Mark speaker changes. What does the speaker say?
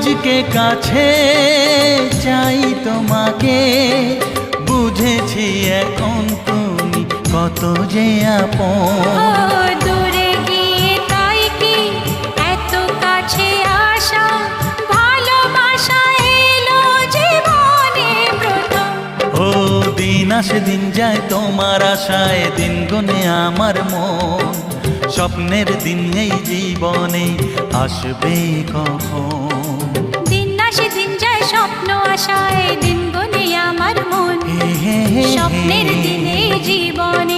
Speaker 1: আজকে কাছে চাই তোমাকে, বুঝেছি এখন তুমি কত যে আপন।
Speaker 2: দূরে গিয়ে তাই কি এত কাছে আসা, ভালোবাসা এলো জীবনে প্রথম।
Speaker 1: ও দিন আসে দিন যায় তোমার আশায়, দিন গুনে আমার মন। স্বপ্নের দিন এই জীবনে আসবে কখন?
Speaker 2: দিন আসে দিন যায় স্বপ্ন আশায়, দিন গুনে আমার মন। স্বপ্নের দিনে জীবনে